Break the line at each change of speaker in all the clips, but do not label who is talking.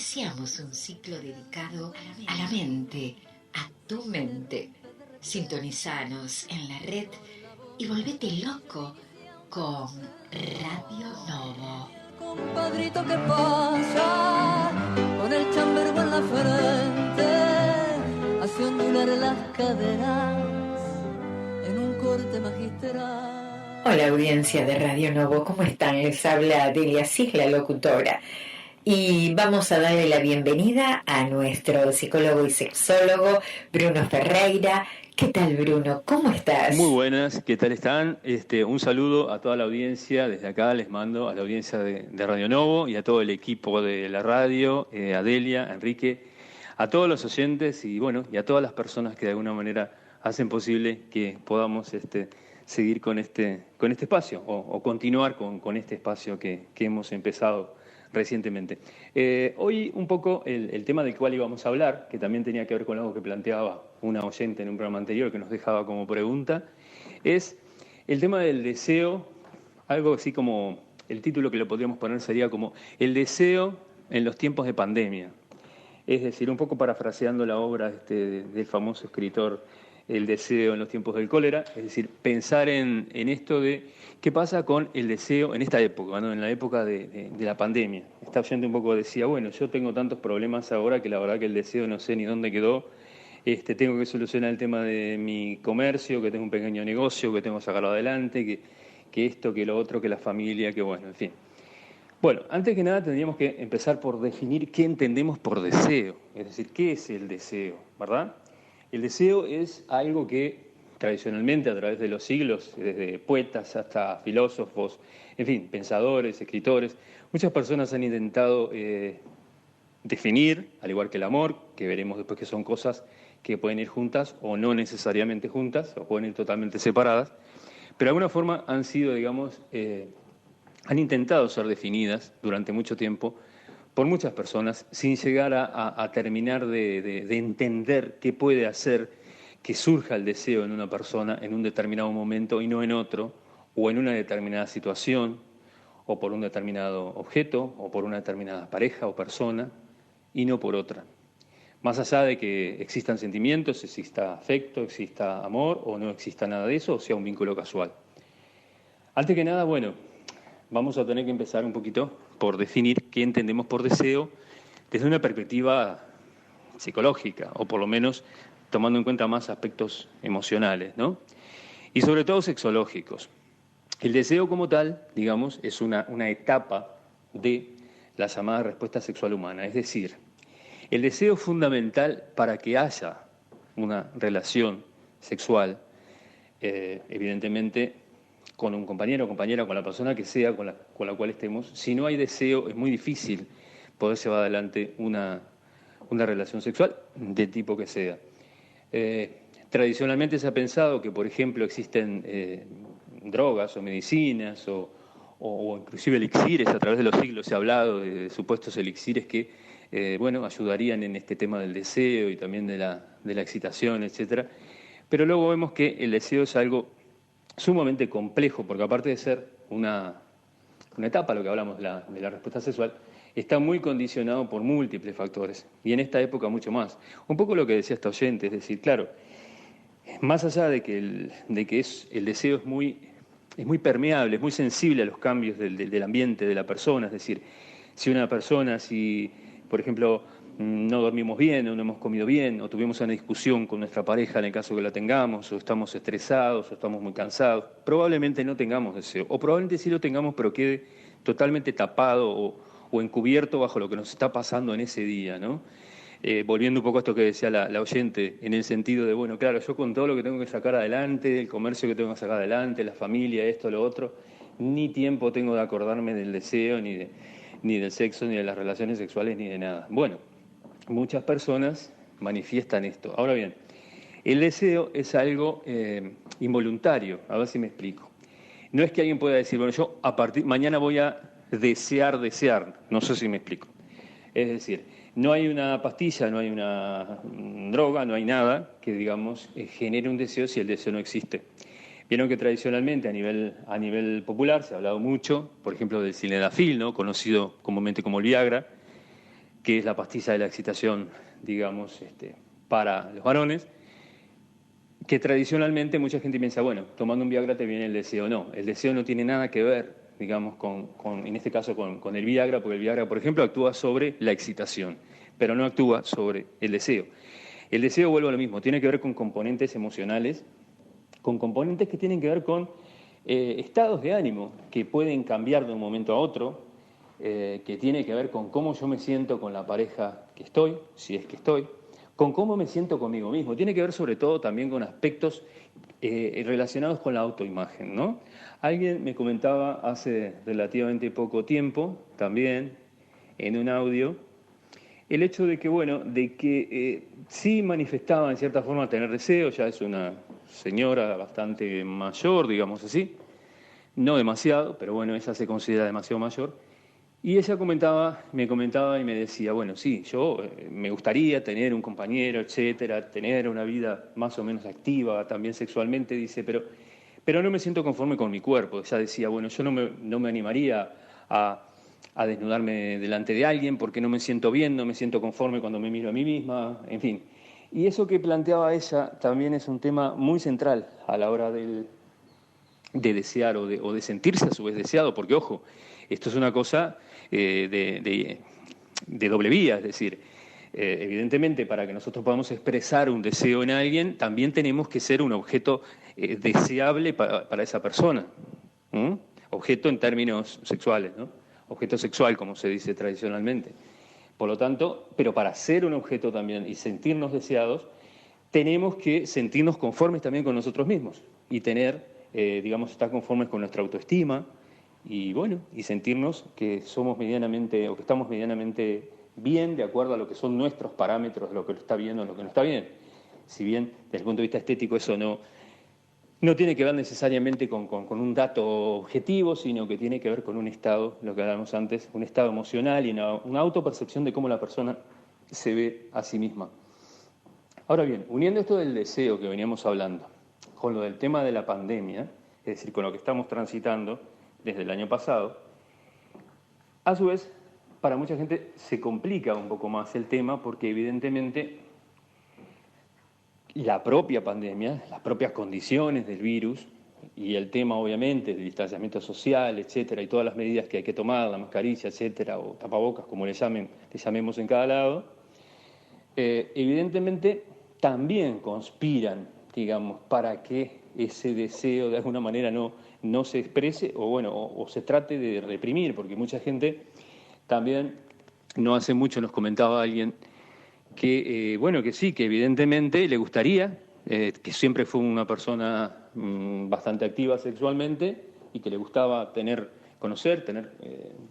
Iniciamos un ciclo dedicado a la mente, a tu mente. Sintonizanos en la red y volvete loco con Radio Novo.
Compadrito, ¿qué pasa? Con el chambergo en la frente, hace ondular las caderas en un corte magistral.
Hola, audiencia de Radio Novo, ¿cómo están? Les habla Delia Cis, la locutora. Y vamos a darle la bienvenida a nuestro psicólogo y sexólogo, Bruno Ferreira. ¿Qué tal, Bruno? ¿Cómo estás?
Muy buenas, ¿qué tal están? Un saludo a toda la audiencia. Desde acá les mando a la audiencia de Radio Novo y a todo el equipo de la radio, a Delia, a Enrique, a todos los oyentes y a todas las personas que de alguna manera hacen posible que podamos seguir con este espacio o continuar con este espacio que hemos empezado recientemente. Hoy un poco el tema del cual íbamos a hablar, que también tenía que ver con algo que planteaba una oyente en un programa anterior que nos dejaba como pregunta, es el tema del deseo, algo así como, el título que le podríamos poner sería como el deseo en los tiempos de pandemia. Es decir, un poco parafraseando la obra del famoso escritor El deseo en los tiempos del cólera, es decir, pensar en esto de qué pasa con el deseo en esta época, ¿no? En la época de la pandemia. Esta oyente un poco decía, bueno, yo tengo tantos problemas ahora que la verdad que el deseo no sé ni dónde quedó, tengo que solucionar el tema de mi comercio, que tengo un pequeño negocio, que tengo que sacarlo adelante, que esto, que lo otro, que la familia, que bueno, en fin. Bueno, antes que nada tendríamos que empezar por definir qué entendemos por deseo, es decir, qué es el deseo, ¿verdad? El deseo es algo que tradicionalmente a través de los siglos, desde poetas hasta filósofos, en fin, pensadores, escritores, muchas personas han intentado definir, al igual que el amor, que veremos después que son cosas que pueden ir juntas o no necesariamente juntas, o pueden ir totalmente separadas, pero de alguna forma han sido, digamos, han intentado ser definidas durante mucho tiempo por muchas personas, sin llegar a terminar de entender qué puede hacer que surja el deseo en una persona en un determinado momento y no en otro, o en una determinada situación, o por un determinado objeto, o por una determinada pareja o persona, y no por otra. Más allá de que existan sentimientos, exista afecto, exista amor, o no exista nada de eso, o sea un vínculo casual. Antes que nada, vamos a tener que empezar un poquito por definir qué entendemos por deseo desde una perspectiva psicológica, o por lo menos tomando en cuenta más aspectos emocionales, ¿no? Y sobre todo sexológicos. El deseo como tal, digamos, es una etapa de la llamada respuesta sexual humana, es decir, el deseo fundamental para que haya una relación sexual, evidentemente, con un compañero o compañera, con la persona que sea, con la cual estemos. Si no hay deseo, es muy difícil poder llevar adelante una relación sexual, del tipo que sea. Tradicionalmente se ha pensado que, por ejemplo, existen drogas o medicinas o inclusive elixires, a través de los siglos se ha hablado de supuestos elixires que ayudarían en este tema del deseo y también de la excitación, etcétera. Pero luego vemos que el deseo es algo sumamente complejo, porque aparte de ser una etapa, lo que hablamos de la respuesta sexual, está muy condicionado por múltiples factores, y en esta época mucho más. Un poco lo que decía esta oyente, es decir, claro, más allá de que el deseo es muy permeable, es muy sensible a los cambios del ambiente, de la persona, es decir, si por ejemplo, no dormimos bien o no hemos comido bien o tuvimos una discusión con nuestra pareja en el caso que la tengamos, o estamos estresados o estamos muy cansados, probablemente no tengamos deseo, o probablemente sí lo tengamos pero quede totalmente tapado o encubierto bajo lo que nos está pasando en ese día, ¿no? Volviendo un poco a esto que decía la oyente, en el sentido de, claro, yo con todo lo que tengo que sacar adelante, el comercio que tengo que sacar adelante, la familia, esto, lo otro, ni tiempo tengo de acordarme del deseo, ni del sexo, ni de las relaciones sexuales, ni de nada. Bueno, muchas personas manifiestan esto. Ahora bien, el deseo es algo involuntario, a ver si me explico. No es que alguien pueda decir, yo mañana voy a desear, no sé si me explico. Es decir, no hay una pastilla, no hay una droga, no hay nada que, digamos, genere un deseo si el deseo no existe. Vieron que tradicionalmente a nivel popular se ha hablado mucho, por ejemplo, del sildenafil, ¿no? Conocido comúnmente como el Viagra, que es la pastilla de la excitación, digamos, para los varones, que tradicionalmente mucha gente piensa, bueno, tomando un Viagra te viene el deseo. No, el deseo no tiene nada que ver, digamos, en este caso con el Viagra, porque el Viagra, por ejemplo, actúa sobre la excitación, pero no actúa sobre el deseo. El deseo, vuelvo a lo mismo, tiene que ver con componentes emocionales, con componentes que tienen que ver con estados de ánimo que pueden cambiar de un momento a otro, que tiene que ver con cómo yo me siento con la pareja que estoy, si es que estoy, con cómo me siento conmigo mismo. Tiene que ver sobre todo también con aspectos relacionados con la autoimagen, ¿no? Alguien me comentaba hace relativamente poco tiempo, también en un audio, el hecho de que, bueno, sí manifestaba en cierta forma tener deseo, ya es una señora bastante mayor, digamos así, no demasiado, pero bueno, ella se considera demasiado mayor, y ella me comentaba y me decía, bueno, sí, yo me gustaría tener un compañero, etcétera, tener una vida más o menos activa, también sexualmente, dice, pero no me siento conforme con mi cuerpo. Ella decía, bueno, yo no me animaría a desnudarme delante de alguien porque no me siento bien, no me siento conforme cuando me miro a mí misma, en fin. Y eso que planteaba ella también es un tema muy central a la hora de desear o de sentirse a su vez deseado, porque ojo, esto es una cosa de doble vía, es decir, evidentemente para que nosotros podamos expresar un deseo en alguien, también tenemos que ser un objeto deseable para esa persona, ¿m? Objeto en términos sexuales, ¿no? Objeto sexual, como se dice tradicionalmente. Por lo tanto, pero para ser un objeto también y sentirnos deseados, tenemos que sentirnos conformes también con nosotros mismos y tener, digamos, estar conformes con nuestra autoestima y, bueno, y sentirnos que somos medianamente o que estamos medianamente bien de acuerdo a lo que son nuestros parámetros, lo que está bien o lo que no está bien. Si bien, desde el punto de vista estético, eso no tiene que ver necesariamente con un dato objetivo, sino que tiene que ver con un estado, lo que hablábamos antes, un estado emocional y una autopercepción de cómo la persona se ve a sí misma. Ahora bien, uniendo esto del deseo que veníamos hablando con lo del tema de la pandemia, es decir, con lo que estamos transitando desde el año pasado, a su vez, para mucha gente se complica un poco más el tema porque evidentemente la propia pandemia, las propias condiciones del virus y el tema obviamente del distanciamiento social, etcétera, y todas las medidas que hay que tomar, la mascarilla, etcétera, o tapabocas, como le llamemos en cada lado, evidentemente también conspiran, digamos, para que ese deseo de alguna manera no se exprese o se trate de reprimir, porque mucha gente también, no hace mucho nos comentaba alguien que, que sí, que evidentemente le gustaría, que siempre fue una persona bastante activa sexualmente y que le gustaba tener,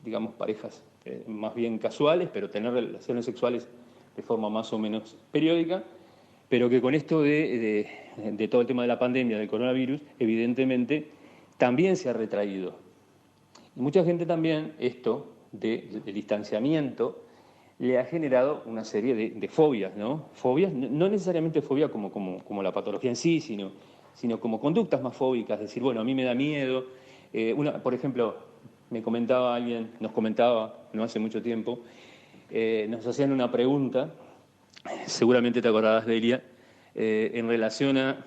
digamos, parejas más bien casuales, pero tener relaciones sexuales de forma más o menos periódica, pero que con esto de todo el tema de la pandemia, del coronavirus, evidentemente también se ha retraído. Y mucha gente también, esto del distanciamiento, le ha generado una serie de fobias, ¿no? Fobias, no necesariamente fobia como la patología en sí, sino como conductas más fóbicas, es decir, bueno, a mí me da miedo. Por ejemplo, nos comentaba no hace mucho tiempo, nos hacían una pregunta, seguramente te acordarás de Elia, en relación a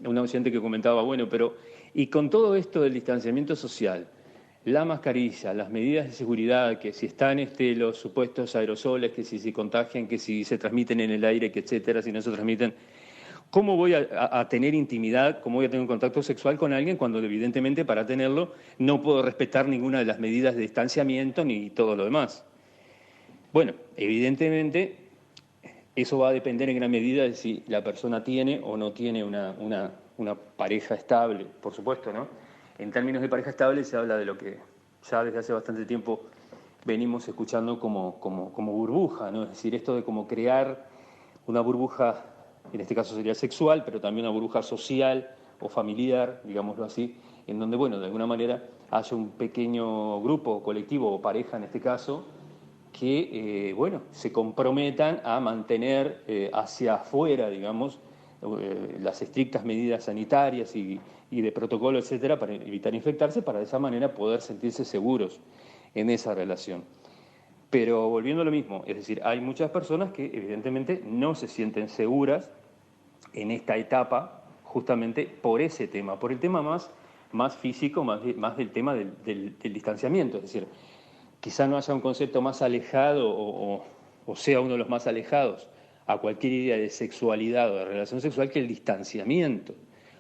una oyente que comentaba, bueno, pero, y con todo esto del distanciamiento social, la mascarilla, las medidas de seguridad, que si están los supuestos aerosoles, que si se contagian, que si se transmiten en el aire, que etcétera, si no se transmiten, ¿cómo voy a tener intimidad, cómo voy a tener un contacto sexual con alguien cuando evidentemente para tenerlo no puedo respetar ninguna de las medidas de distanciamiento ni todo lo demás? Bueno, evidentemente eso va a depender en gran medida de si la persona tiene o no tiene una pareja estable, por supuesto, ¿no? En términos de pareja estable se habla de lo que ya desde hace bastante tiempo venimos escuchando como burbuja, ¿no? Es decir, esto de como crear una burbuja, en este caso sería sexual, pero también una burbuja social o familiar, digámoslo así, en donde, bueno, de alguna manera haya un pequeño grupo, colectivo o pareja en este caso, que, se comprometan a mantener hacia afuera, digamos, las estrictas medidas sanitarias y de protocolo, etcétera, para evitar infectarse, para de esa manera poder sentirse seguros en esa relación. Pero volviendo a lo mismo, es decir, hay muchas personas que evidentemente no se sienten seguras en esta etapa justamente por ese tema, por el tema más físico, más del tema del distanciamiento. Es decir, quizá no haya un concepto más alejado o sea uno de los más alejados a cualquier idea de sexualidad o de relación sexual que el distanciamiento.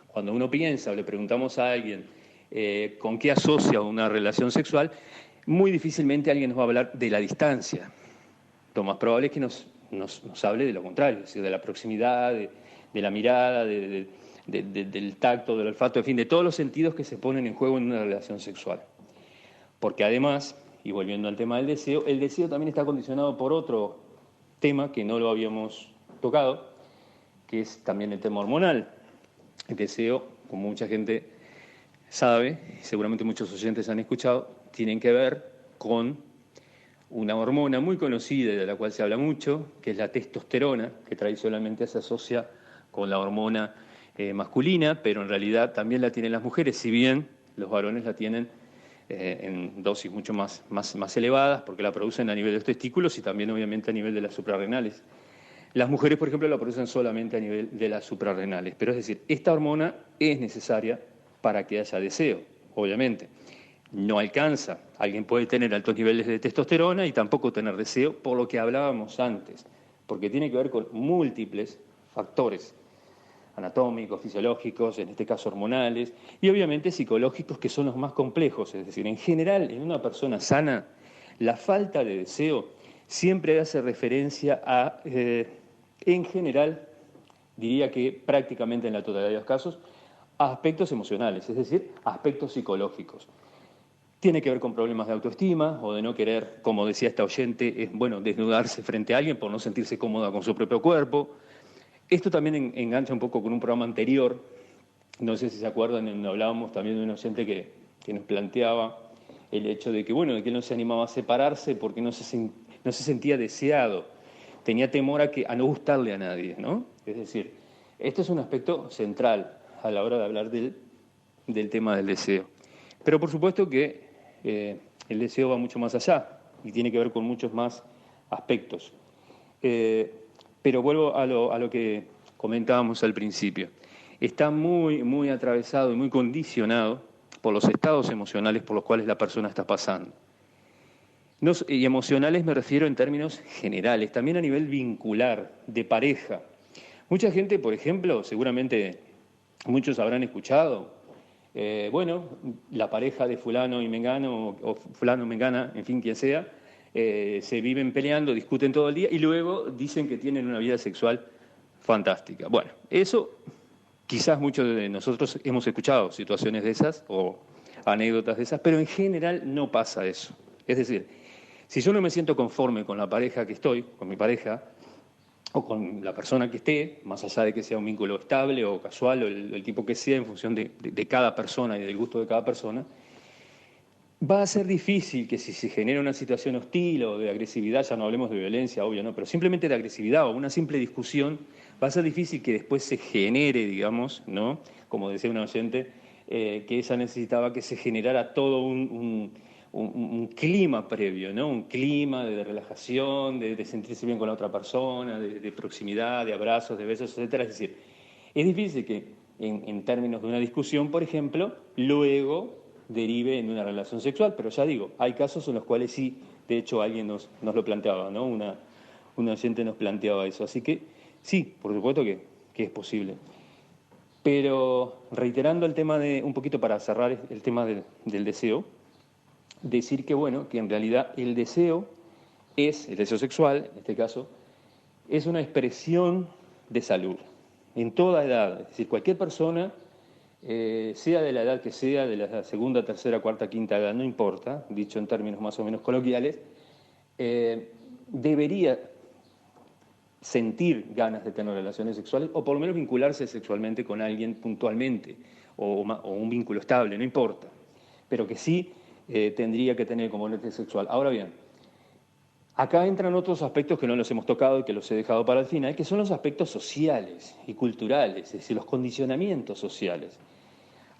Cuando uno piensa o le preguntamos a alguien con qué asocia una relación sexual, muy difícilmente alguien nos va a hablar de la distancia. Lo más probable es que nos hable de lo contrario, es decir, de la proximidad, de la mirada, del tacto, del olfato, en fin, de todos los sentidos que se ponen en juego en una relación sexual. Porque además, y volviendo al tema del deseo, el deseo también está condicionado por otro tema que no lo habíamos tocado, que es también el tema hormonal. El deseo, como mucha gente sabe, y seguramente muchos oyentes han escuchado, tienen que ver con una hormona muy conocida y de la cual se habla mucho, que es la testosterona, que tradicionalmente se asocia con la hormona masculina, pero en realidad también la tienen las mujeres, si bien los varones la tienen en dosis mucho más elevadas, porque la producen a nivel de los testículos y también obviamente a nivel de las suprarrenales. Las mujeres, por ejemplo, la producen solamente a nivel de las suprarrenales, pero es decir, esta hormona es necesaria para que haya deseo, obviamente. No alcanza. Alguien puede tener altos niveles de testosterona y tampoco tener deseo, por lo que hablábamos antes, porque tiene que ver con múltiples factores anatómicos, fisiológicos, en este caso hormonales, y obviamente psicológicos, que son los más complejos. Es decir, en general, en una persona sana, la falta de deseo siempre hace referencia a, en general, diría que prácticamente en la totalidad de los casos, a aspectos emocionales, es decir, aspectos psicológicos. Tiene que ver con problemas de autoestima o de no querer, como decía esta oyente, desnudarse frente a alguien por no sentirse cómoda con su propio cuerpo. Esto también engancha un poco con un programa anterior, no sé si se acuerdan, hablábamos también de un oyente que nos planteaba el hecho de que, de que él no se animaba a separarse porque no se sentía deseado, tenía temor a no gustarle a nadie, ¿no? Es decir, esto es un aspecto central a la hora de hablar del tema del deseo. Pero por supuesto que el deseo va mucho más allá y tiene que ver con muchos más aspectos. Pero vuelvo a lo que comentábamos al principio. Está muy atravesado y muy condicionado por los estados emocionales por los cuales la persona está pasando. Y emocionales me refiero en términos generales, también a nivel vincular, de pareja. Mucha gente, por ejemplo, seguramente muchos habrán escuchado, la pareja de fulano y mengano, o fulano, mengana, en fin, quien sea, se viven peleando, discuten todo el día y luego dicen que tienen una vida sexual fantástica. Bueno, eso quizás muchos de nosotros hemos escuchado situaciones de esas o anécdotas de esas, pero en general no pasa eso. Es decir, si yo no me siento conforme con la pareja que estoy, con mi pareja, o con la persona que esté, más allá de que sea un vínculo estable o casual o el tipo que sea en función de cada persona y del gusto de cada persona, va a ser difícil que si se genera una situación hostil o de agresividad, ya no hablemos de violencia, obvio, ¿no? Pero simplemente de agresividad o una simple discusión, va a ser difícil que después se genere, digamos, ¿no? Como decía una oyente, que ella necesitaba que se generara todo un clima previo, ¿no? Un clima de relajación, de sentirse bien con la otra persona, de proximidad, de abrazos, de besos, etcétera. Es decir, es difícil que en términos de una discusión, por ejemplo, luego derive en una relación sexual, pero ya digo, hay casos en los cuales sí, de hecho alguien nos lo planteaba, ¿no? Una oyente nos planteaba eso, así que sí, por supuesto que es posible. Pero reiterando el tema un poquito para cerrar el tema del deseo, decir que que en realidad el deseo sexual, en este caso, es una expresión de salud, en toda edad, es decir, cualquier persona, sea de la edad que sea, de la segunda, tercera, cuarta, quinta edad, no importa, dicho en términos más o menos coloquiales, debería sentir ganas de tener relaciones sexuales o por lo menos vincularse sexualmente con alguien puntualmente o un vínculo estable, no importa, pero que sí tendría que tener componente sexual. Ahora bien, acá entran otros aspectos que no los hemos tocado y que los he dejado para el final, que son los aspectos sociales y culturales, es decir, los condicionamientos sociales.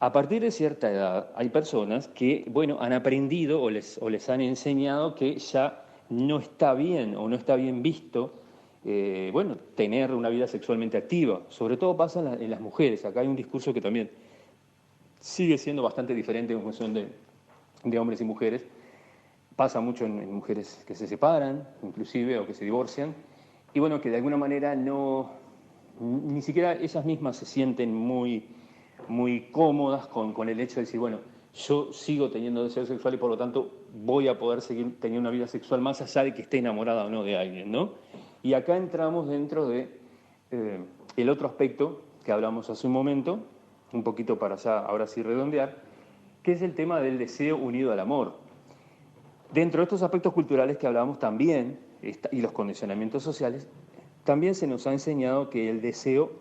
A partir de cierta edad hay personas que, han aprendido o les han enseñado que ya no está bien o no está bien visto, bueno, tener una vida sexualmente activa. Sobre todo pasa en las mujeres. Acá hay un discurso que también sigue siendo bastante diferente en función de hombres y mujeres. Pasa mucho en mujeres que se separan, inclusive, o que se divorcian, y bueno, que de alguna manera ni siquiera ellas mismas se sienten muy cómodas con el hecho de decir, bueno, yo sigo teniendo deseo sexual y por lo tanto voy a poder seguir teniendo una vida sexual más allá de que esté enamorada o no de alguien, ¿no? Y acá entramos dentro de el otro aspecto que hablamos hace un momento, un poquito para ya ahora sí redondear, que es el tema del deseo unido al amor. Dentro de estos aspectos culturales que hablábamos también, y los condicionamientos sociales, también se nos ha enseñado que el deseo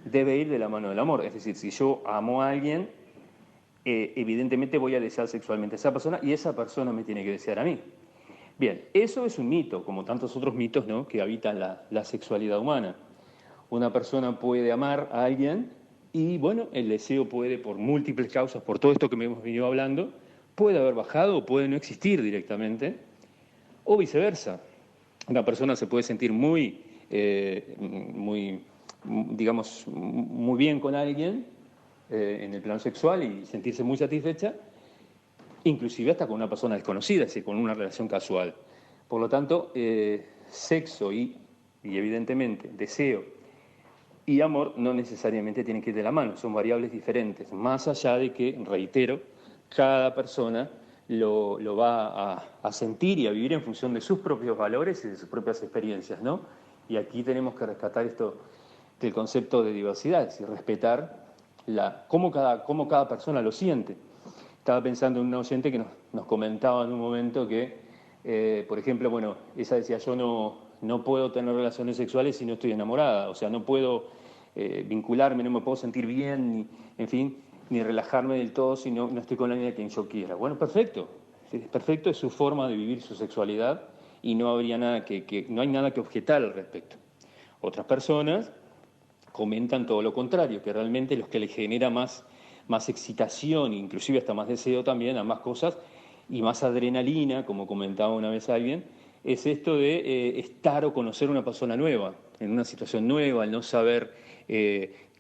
debe ir de la mano del amor. Es decir, si yo amo a alguien, evidentemente voy a desear sexualmente a esa persona y esa persona me tiene que desear a mí. Bien, eso es un mito, como tantos otros mitos, ¿no?, que habitan la sexualidad humana. Una persona puede amar a alguien y, bueno, el deseo puede, por múltiples causas, por todo esto que me hemos venido hablando, puede haber bajado o puede no existir directamente, o viceversa. Una persona se puede sentir digamos, muy bien con alguien en el plano sexual y sentirse muy satisfecha, inclusive hasta con una persona desconocida, es decir, con una relación casual. Por lo tanto, sexo y evidentemente deseo y amor no necesariamente tienen que ir de la mano, son variables diferentes, más allá de que, reitero, cada persona lo va a sentir y a vivir en función de sus propios valores y de sus propias experiencias, ¿no? Y aquí tenemos que rescatar esto del concepto de diversidad, es decir, respetar cómo cada persona lo siente. Estaba pensando en una oyente que nos comentaba en un momento que, por ejemplo, bueno, ella decía, yo no puedo tener relaciones sexuales si no estoy enamorada, o sea, no puedo vincularme, no me puedo sentir bien, en fin, ni relajarme del todo si no estoy con alguien a quien yo quiera. Bueno, perfecto, perfecto, es su forma de vivir su sexualidad y no habría no hay nada que objetar al respecto. Otras personas comentan todo lo contrario, que realmente los que les genera más excitación, inclusive hasta más deseo también, a más cosas, y más adrenalina, como comentaba una vez alguien, es esto de estar o conocer una persona nueva, en una situación nueva, el no saber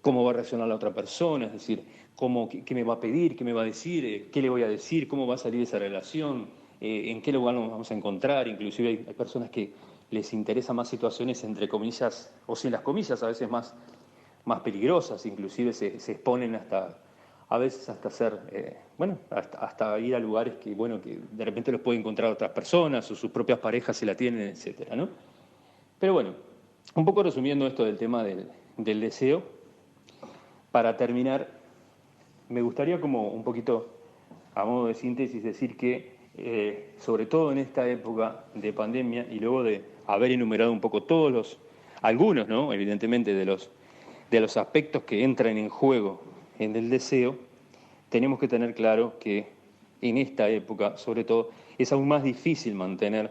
cómo va a reaccionar la otra persona, es decir, qué me va a pedir, qué me va a decir, qué le voy a decir, cómo va a salir esa relación, en qué lugar nos vamos a encontrar. Inclusive hay personas que les interesan más situaciones, entre comillas, o sin las comillas, a veces más peligrosas, inclusive se exponen a veces hasta ser, hasta ir a lugares que de repente los pueden encontrar otras personas o sus propias parejas se la tienen, etcétera, ¿no? Pero bueno, un poco resumiendo esto del tema del deseo, para terminar, me gustaría como un poquito, a modo de síntesis, decir que, sobre todo en esta época de pandemia y luego de haber enumerado un poco algunos, ¿no?, evidentemente, de los aspectos que entran en juego en el deseo, tenemos que tener claro que en esta época, sobre todo, es aún más difícil mantener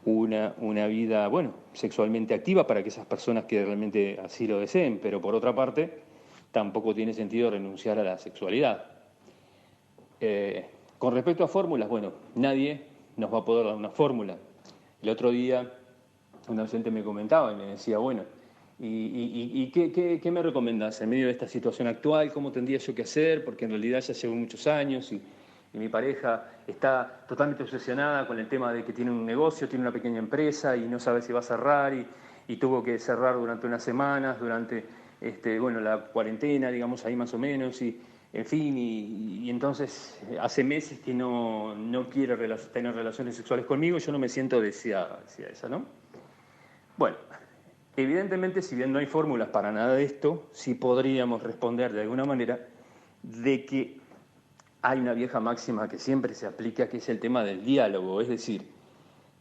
una vida, sexualmente activa para que esas personas que realmente así lo deseen, pero por otra parte, tampoco tiene sentido renunciar a la sexualidad. Con respecto a fórmulas, nadie nos va a poder dar una fórmula. El otro día, un oyente me comentaba y me decía, ¿y qué me recomendás en medio de esta situación actual? ¿Cómo tendría yo que hacer? Porque en realidad ya llevo muchos años y mi pareja está totalmente obsesionada con el tema de que tiene un negocio, tiene una pequeña empresa y no sabe si va a cerrar y tuvo que cerrar durante unas semanas, durante la cuarentena, digamos, ahí más o menos, y en fin, y entonces hace meses que no quiere tener relaciones sexuales conmigo y yo no me siento deseada, decía esa, ¿no? Bueno, evidentemente, si bien no hay fórmulas para nada de esto, sí podríamos responder de alguna manera de que hay una vieja máxima que siempre se aplica, que es el tema del diálogo. Es decir,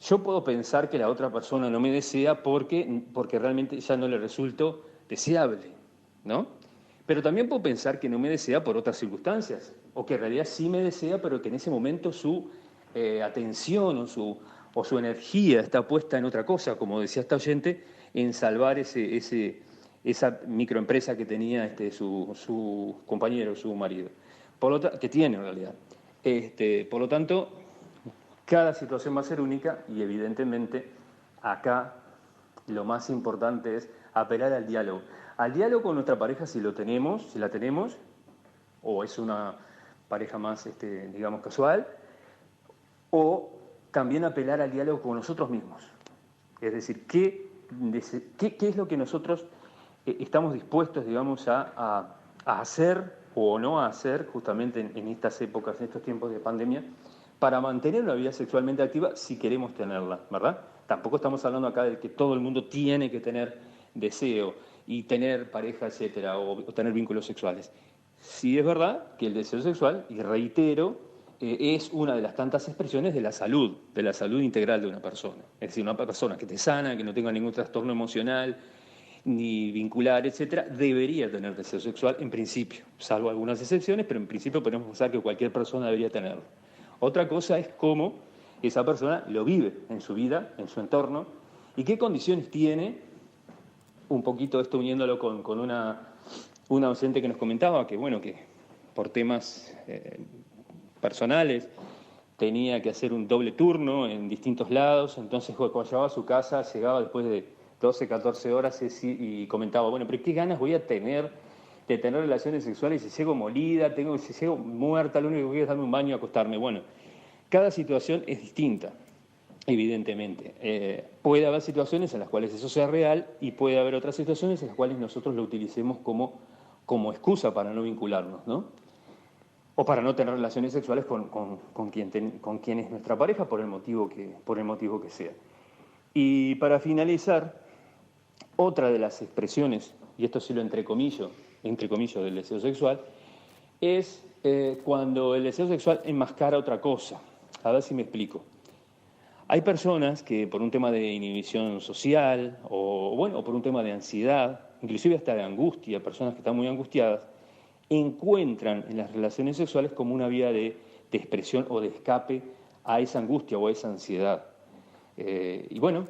yo puedo pensar que la otra persona no me desea porque realmente ya no le resulto deseable, ¿no? Pero también puedo pensar que no me desea por otras circunstancias, o que en realidad sí me desea, pero que en ese momento su atención o su energía está puesta en otra cosa, como decía esta oyente, en salvar esa microempresa que tenía su compañero, su marido, que tiene en realidad. Por lo tanto, Cada situación va a ser única y evidentemente acá lo más importante es apelar al diálogo. Al diálogo con nuestra pareja si la tenemos, o es una pareja más, digamos, casual, o también apelar al diálogo con nosotros mismos. Es decir, ¿qué es lo que nosotros estamos dispuestos, digamos, a hacer o no a hacer justamente en estas épocas, en estos tiempos de pandemia, para mantener una vida sexualmente activa si queremos tenerla, ¿verdad? Tampoco estamos hablando acá de que todo el mundo tiene que tener deseo y tener pareja, etcétera, o tener vínculos sexuales. Sí es verdad que el deseo sexual, y reitero, es una de las tantas expresiones de la salud integral de una persona. Es decir, una persona que esté sana, que no tenga ningún trastorno emocional, ni vincular, etcétera, debería tener deseo sexual en principio, salvo algunas excepciones, pero en principio podemos pensar que cualquier persona debería tenerlo. Otra cosa es cómo esa persona lo vive en su vida, en su entorno, y qué condiciones tiene, un poquito esto uniéndolo con una docente que nos comentaba que, bueno, que por temas personales tenía que hacer un doble turno en distintos lados, entonces cuando llegaba a su casa, llegaba después de 12, 14 horas y comentaba, bueno, pero ¿qué ganas voy a tener de tener relaciones sexuales si llego molida, si llego muerta, lo único que voy es darme un baño y acostarme? Bueno, cada situación es distinta, evidentemente. Puede haber situaciones en las cuales eso sea real y puede haber otras situaciones en las cuales nosotros lo utilicemos como excusa para no vincularnos, ¿no? O para no tener relaciones sexuales con quien es nuestra pareja por el motivo que sea. Y para finalizar, otra de las expresiones, y esto sí lo entrecomillo del deseo sexual, es cuando el deseo sexual enmascara otra cosa. A ver si me explico. Hay personas que por un tema de inhibición social o por un tema de ansiedad, inclusive hasta de angustia, personas que están muy angustiadas, encuentran en las relaciones sexuales como una vía de expresión o de escape a esa angustia o a esa ansiedad. Y nos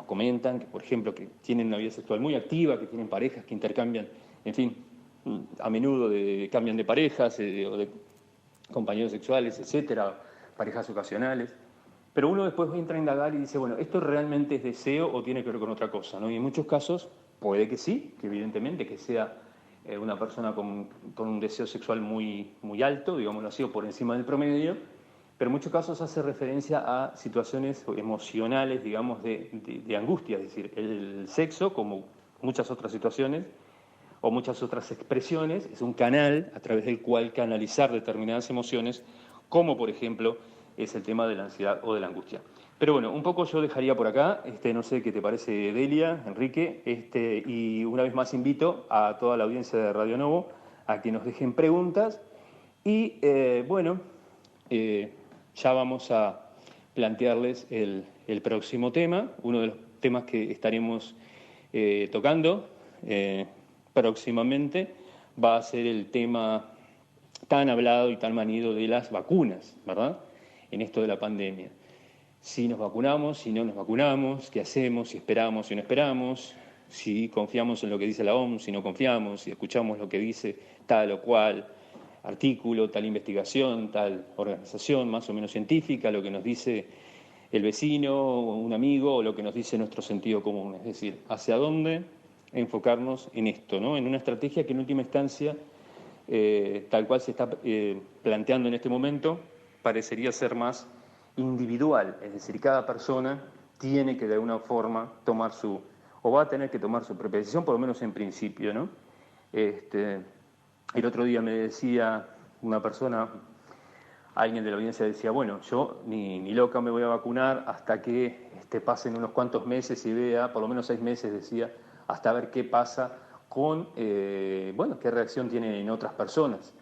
comentan que, por ejemplo, que tienen una vida sexual muy activa, que tienen parejas que intercambian, en fin, a menudo cambian de parejas o de compañeros sexuales, etcétera, parejas ocasionales. Pero uno después entra a indagar y dice, bueno, ¿esto realmente es deseo o tiene que ver con otra cosa? ¿No? Y en muchos casos puede que sí, que evidentemente que sea una persona con un deseo sexual muy, muy alto, digámoslo así, o por encima del promedio, pero en muchos casos hace referencia a situaciones emocionales, digamos, de angustia, es decir, el sexo, como muchas otras situaciones o muchas otras expresiones, es un canal a través del cual canalizar determinadas emociones, como por ejemplo es el tema de la ansiedad o de la angustia. Pero bueno, un poco yo dejaría por acá, no sé qué te parece, Delia, Enrique, y una vez más invito a toda la audiencia de Radio Novo a que nos dejen preguntas y ya vamos a plantearles el próximo tema, uno de los temas que estaremos tocando próximamente va a ser el tema tan hablado y tan manido de las vacunas, ¿verdad? En esto de la pandemia. Si nos vacunamos, si no nos vacunamos, qué hacemos, si esperamos, si no esperamos, si confiamos en lo que dice la OMS, si no confiamos, si escuchamos lo que dice tal o cual artículo, tal investigación, tal organización más o menos científica, lo que nos dice el vecino, un amigo o lo que nos dice nuestro sentido común. Es decir, hacia dónde enfocarnos en esto, ¿no? En una estrategia que en última instancia, tal cual se está planteando en este momento, parecería ser más individual, es decir, cada persona tiene que de alguna forma va a tener que tomar su propia decisión, por lo menos en principio, ¿no? El otro día me decía una persona, alguien de la audiencia decía, bueno, yo ni loca me voy a vacunar hasta que pasen unos cuantos meses y vea, por lo menos 6 meses decía, hasta ver qué pasa con, qué reacción tienen en otras personas.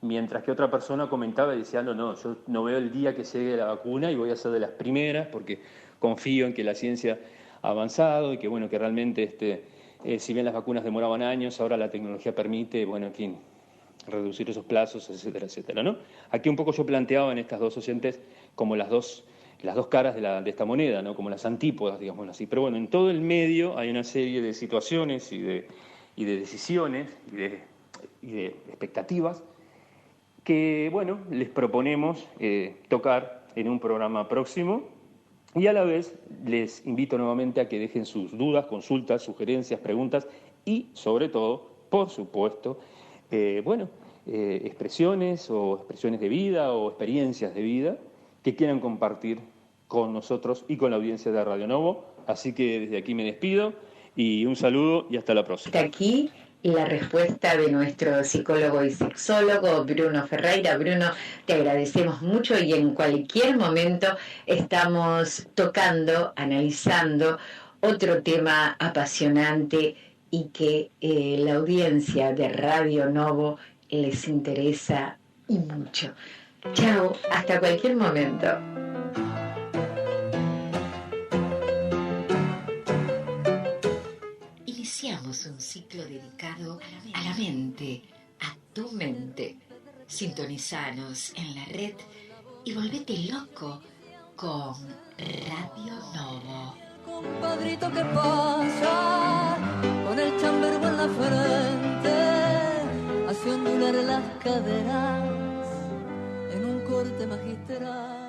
Mientras que otra persona comentaba y decía, no, yo no veo el día que llegue la vacuna y voy a ser de las primeras porque confío en que la ciencia ha avanzado y que, bueno, que realmente, si bien las vacunas demoraban años, ahora la tecnología permite, en fin, reducir esos plazos, etcétera, etcétera, ¿no? Aquí un poco yo planteaba en estas dos oyentes como las dos caras de esta moneda, ¿no? Como las antípodas, digamos así. Pero bueno, en todo el medio hay una serie de situaciones y de decisiones y de expectativas que, les proponemos tocar en un programa próximo. Y a la vez les invito nuevamente a que dejen sus dudas, consultas, sugerencias, preguntas y, sobre todo, por supuesto, expresiones de vida o experiencias de vida que quieran compartir con nosotros y con la audiencia de Radio Novo. Así que desde aquí me despido y un saludo y hasta la próxima.
Hasta aquí la respuesta de nuestro psicólogo y sexólogo Bruno Ferreira. Bruno, te agradecemos mucho y en cualquier momento estamos tocando, analizando otro tema apasionante y que la audiencia de Radio Novo les interesa y mucho. Chao, hasta cualquier momento. Iniciamos un ciclo dedicado a la mente, a tu mente. Sintonizanos en la red y volvete loco con Radio Novo.
Compadrito que pasa con el chambergo en la frente, hace ondular las caderas en un corte magistral.